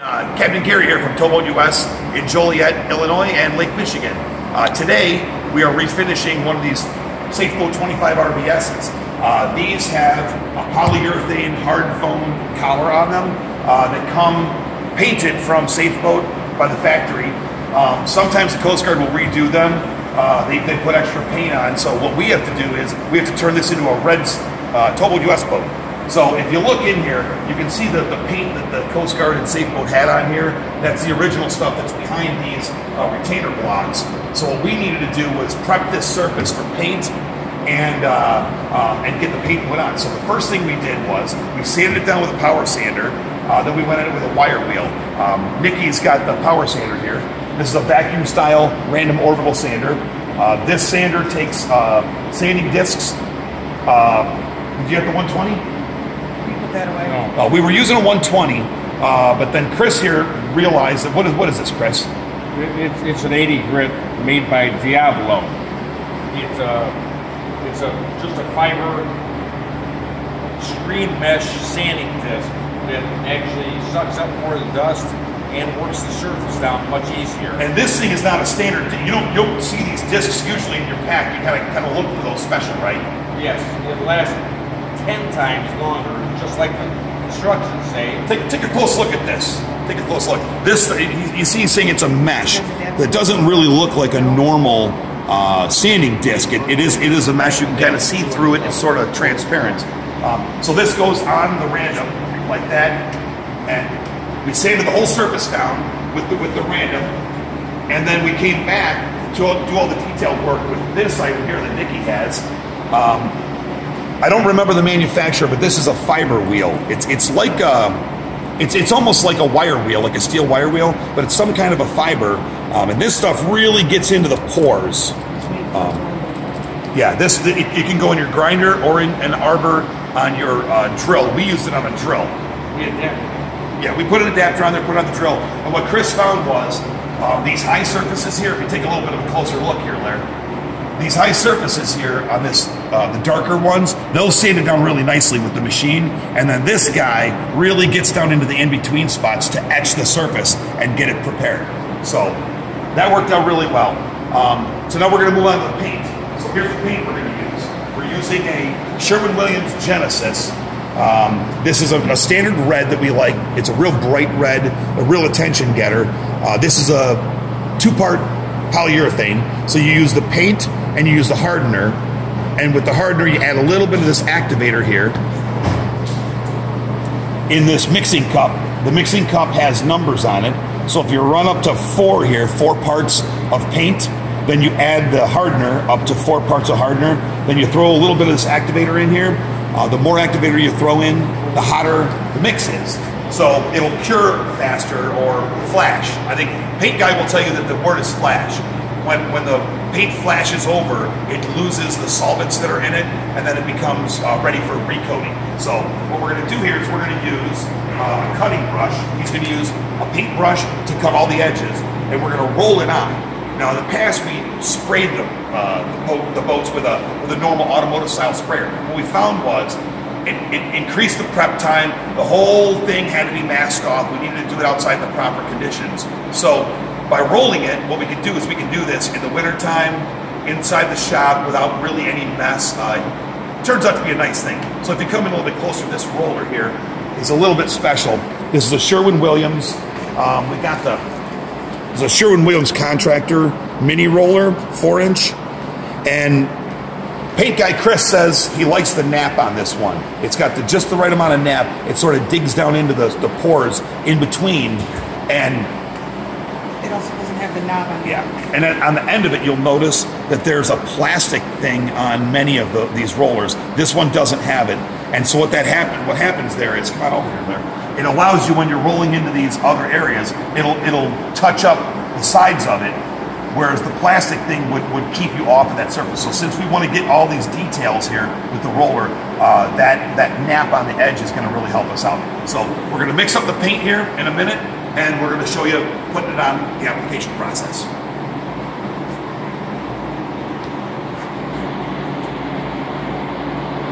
Captain Gary here from TowBoatUS in Joliet, Illinois and Lake Michigan. Today we are refinishing one of these Safeboat 25 RBSs. These have a polyurethane hard foam collar on them that come painted from Safeboat by the factory. Sometimes the Coast Guard will redo them. They put extra paint on, so what we have to do is we have to turn this into a red TowBoatUS boat. So if you look in here, you can see the paint that the Coast Guard and Safeboat had on here. That's the original stuff that's behind these retainer blocks. So what we needed to do was prep this surface for paint and get the paint put on. So the first thing we did was we sanded it down with a power sander. Then we went at it with a wire wheel. Nikki's got the power sander here. This is a vacuum style random orbital sander. This sander takes sanding discs. Did you have the 120? That away. No. We were using a 120, but then Chris here realized that what is this, Chris? It's an 80 grit made by Diablo. It's just a fiber screen mesh sanding disc that actually sucks up more of the dust and works the surface down much easier. And this thing is not a standard. You don't see these discs usually in your pack. You kind of look for those special, right? Yes, it lasts 10 times longer, just like the instructions say. Take a close look at this. Take a close look. This, you see he's saying it's a mesh that doesn't really look like a normal sanding disc. It is a mesh. You can kind of see through it. It's sort of transparent. So this goes on the random like that, and we sanded the whole surface down with the random, and then we came back to do all the detailed work with this item here that Nikki has. I don't remember the manufacturer, but this is a fiber wheel. It's like it's almost like a wire wheel, like a steel wire wheel, but it's some kind of a fiber. And this stuff really gets into the pores. Yeah, it can go in your grinder or in an arbor on your drill. We used it on a drill. Yeah, we put an adapter on there, put it on the drill. And what Chris found was these high surfaces here. If you take a little bit of a closer look here, Larry. These high surfaces here on this, the darker ones, they'll sand it down really nicely with the machine. And then this guy really gets down into the in-between spots to etch the surface and get it prepared. So that worked out really well. So now we're gonna move on to the paint. So here's the paint we're gonna use. We're using a Sherwin-Williams Genesis. This is a standard red that we like. It's a real bright red, a real attention getter. This is a two-part polyurethane. So you use the paint and you use the hardener, and with the hardener you add a little bit of this activator here in this mixing cup. The mixing cup has numbers on it, so if you run up to 4 here, 4 parts of paint, then you add the hardener up to 4 parts of hardener, then you throw a little bit of this activator in here. The more activator you throw in, the hotter the mix is. So it'll cure faster or flash. I think paint guy will tell you that the word is flash. When the paint flashes over, it loses the solvents that are in it, and then it becomes ready for recoating. So what we're going to do here is we're going to use a cutting brush. He's going to use a paintbrush to cut all the edges, and we're going to roll it on. Now in the past we sprayed the boats with a normal automotive style sprayer. What we found was it increased the prep time. The whole thing had to be masked off. We needed to do it outside the proper conditions. So by rolling it, what we can do is we can do this in the wintertime, inside the shop, without really any mess. Turns out to be a nice thing. So if you come in a little bit closer, this roller here is a little bit special. This is a Sherwin-Williams. It's a Sherwin-Williams contractor mini roller, 4-inch. And paint guy Chris says he likes the nap on this one. It's got just the right amount of nap. It sort of digs down into the pores in between, and it also doesn't have the knob on it. Yeah, and then on the end of it, you'll notice that there's a plastic thing on many of these rollers. This one doesn't have it, and so what happens there is, come on over here, there. It allows you, when you're rolling into these other areas, it'll touch up the sides of it, whereas the plastic thing would keep you off of that surface. So since we want to get all these details here with the roller, that nap on the edge is going to really help us out. So we're going to mix up the paint here in a minute, and we're going to show you putting it on the application process.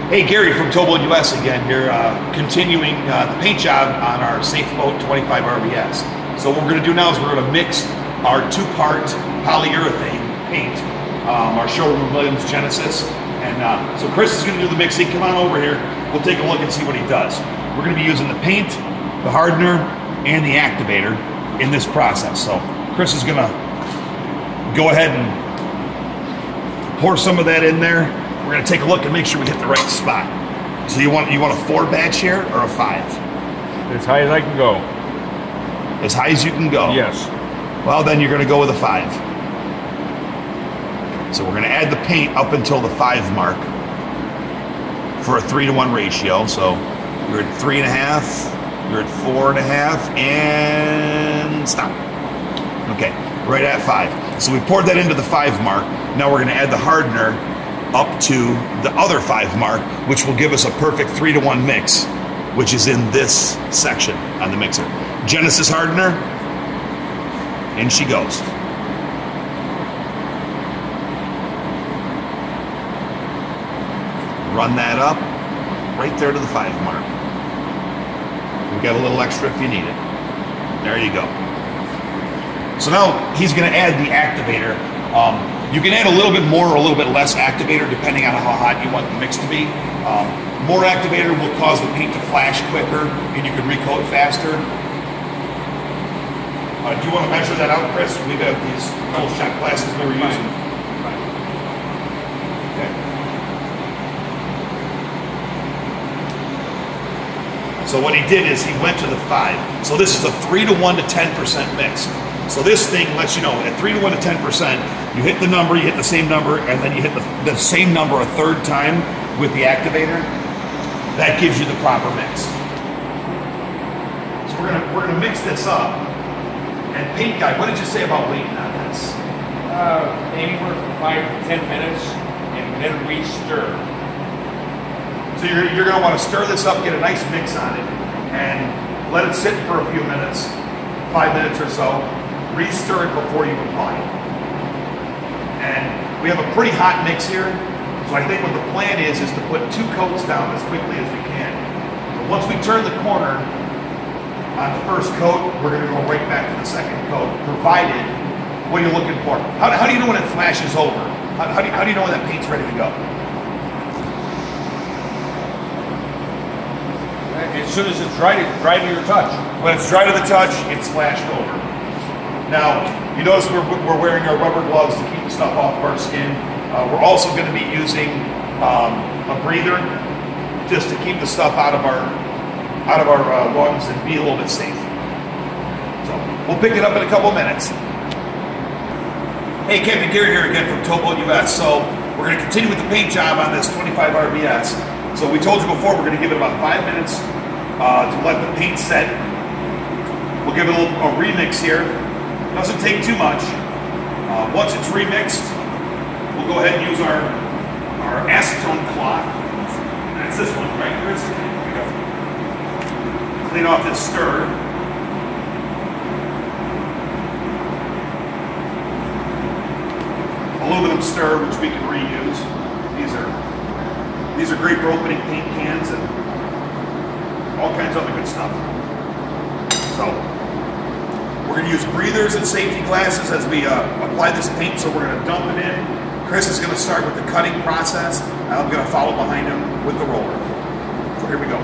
Hey, Gary from TowBoatUS again here, continuing the paint job on our Safeboat 25 RBS. So what we're going to do now is we're going to mix our 2-part polyurethane paint, our showroom Williams Genesis. And so Chris is going to do the mixing. Come on over here. We'll take a look and see what he does. We're going to be using the paint, the hardener, and the activator in this process. So Chris is going to go ahead and pour some of that in there. We're going to take a look and make sure we hit the right spot. So you want a 4-batch here or a 5? As high as I can go. As high as you can go? Yes. Well, then you're going to go with a 5. So we're going to add the paint up until the 5 mark for a 3-to-1 ratio. So you're at 3.5, you're at 4.5, and stop. Okay, right at 5. So we poured that into the 5 mark. Now we're going to add the hardener up to the other 5 mark, which will give us a perfect 3-to-1 mix, which is in this section on the mixer. Genesis hardener, in she goes. Run that up right there to the 5 mark. We've got a little extra if you need it. There you go. So now he's going to add the activator. You can add a little bit more or a little bit less activator depending on how hot you want the mix to be. More activator will cause the paint to flash quicker and you can recoat faster. Do you want to measure that out, Chris? We've got these little shot glasses we were using. Okay. So what he did is he went to the 5. So this is a 3-to-1 to 10% mix. So this thing lets you know at 3-to-1 to 10%, you hit the number, you hit the same number, and then you hit the same number a 3rd time with the activator. That gives you the proper mix. So we're gonna mix this up. And paint guy, what did you say about waiting on this? Anywhere from 5 to 10 minutes, and then we stir. So you're gonna want to stir this up, get a nice mix on it, and let it sit for a few minutes, 5 minutes or so. Re-stir it before you apply it. And we have a pretty hot mix here, so I think what the plan is to put 2 coats down as quickly as we can. But once we turn the corner on the first coat, we're going to go right back to the second coat, provided, what are you looking for? How do you know when it flashes over? How do you know when that paint's ready to go? As soon as it's dry to your touch. When it's dry to the touch, it's flashed over. Now, you notice we're wearing our rubber gloves to keep the stuff off of our skin. We're also going to be using a breather just to keep the stuff out of our lungs and be a little bit safe. So we'll pick it up in a couple minutes. Hey, Captain Gary here again from TowBoatUS. So we're going to continue with the paint job on this 25 RBS. So we told you before we're going to give it about 5 minutes to let the paint set. We'll give it a remix here. Doesn't take too much. Once it's remixed, we'll go ahead and use our acetone cloth. That's this one, right, Chris? Here we go. Clean off this stir. Aluminum stir, which we can reuse. These are great for opening paint cans and all kinds of other good stuff. So we're going to use breathers and safety glasses as we apply this paint. So we're going to dump it in. Chris is going to start with the cutting process, and I'm going to follow behind him with the roller. So here we go.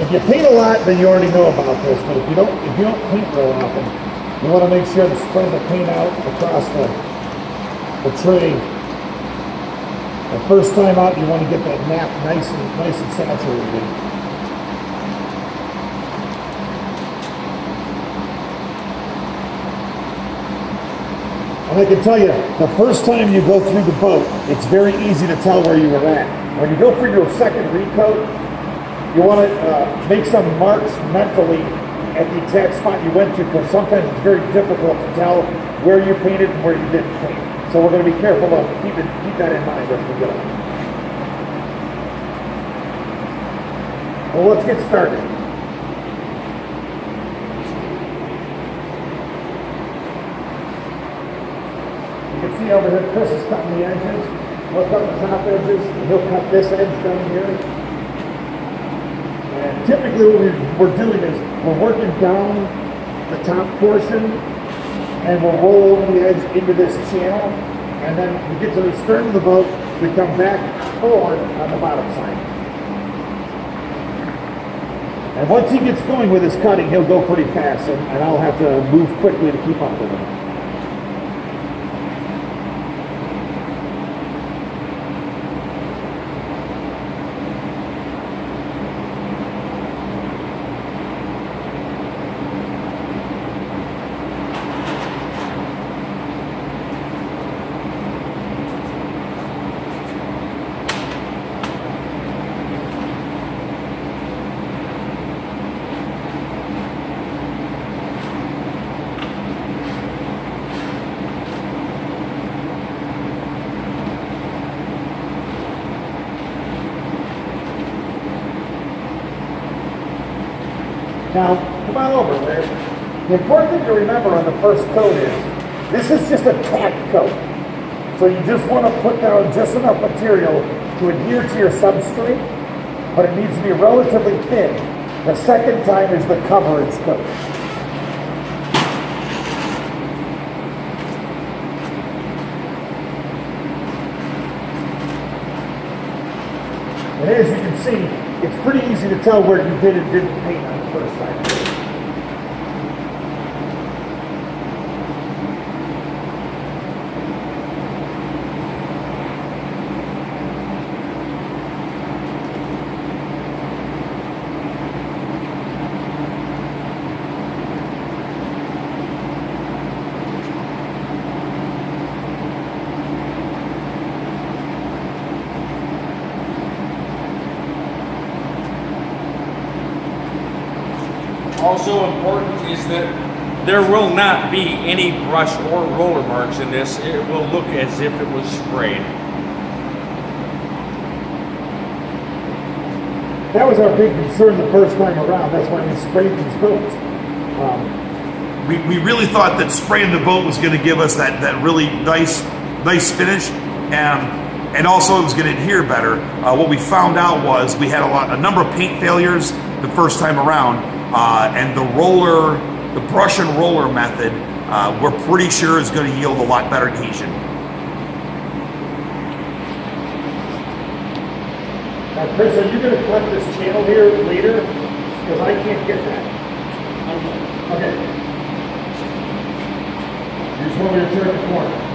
If you paint a lot, then you already know about this. But if you don't paint real often, you want to make sure to spread the paint out across the tray. The first time out, you want to get that nap nice and saturated. And I can tell you, the first time you go through the boat, it's very easy to tell where you were at. When you go for your second recoat, you want to make some marks mentally at the exact spot you went to, because sometimes it's very difficult to tell where you painted and where you didn't paint. So we're going to be careful to keep that in mind as we go. Well, let's get started. You can see over here, Chris is cutting the edges. We'll cut the top edges, and he'll cut this edge down here. And typically what we're doing is we're working down the top portion, and we'll roll over the edge into this channel, and then we get to the stern of the boat, we come back forward on the bottom side. And once he gets going with his cutting, he'll go pretty fast, and I'll have to move quickly to keep up with him. Now, come on over there. The important thing to remember on the first coat is, this is just a tack coat. So you just want to put down just enough material to adhere to your substrate, but it needs to be relatively thin. The second time is the coverage coat. And as you can see, it's pretty easy to tell where you did and didn't paint on the first time. Also important is that there will not be any brush or roller marks in this. It will look as if it was sprayed. That was our big concern the first time around. That's why we sprayed these boats. We really thought that spraying the boat was going to give us that really nice finish, and also it was going to adhere better. What we found out was we had a number of paint failures the first time around, and the brush and roller method, we're pretty sure is going to yield a lot better adhesion. Now, Chris, are you going to cut this channel here later? Because I can't get that. Okay. You just want me to turn the corner.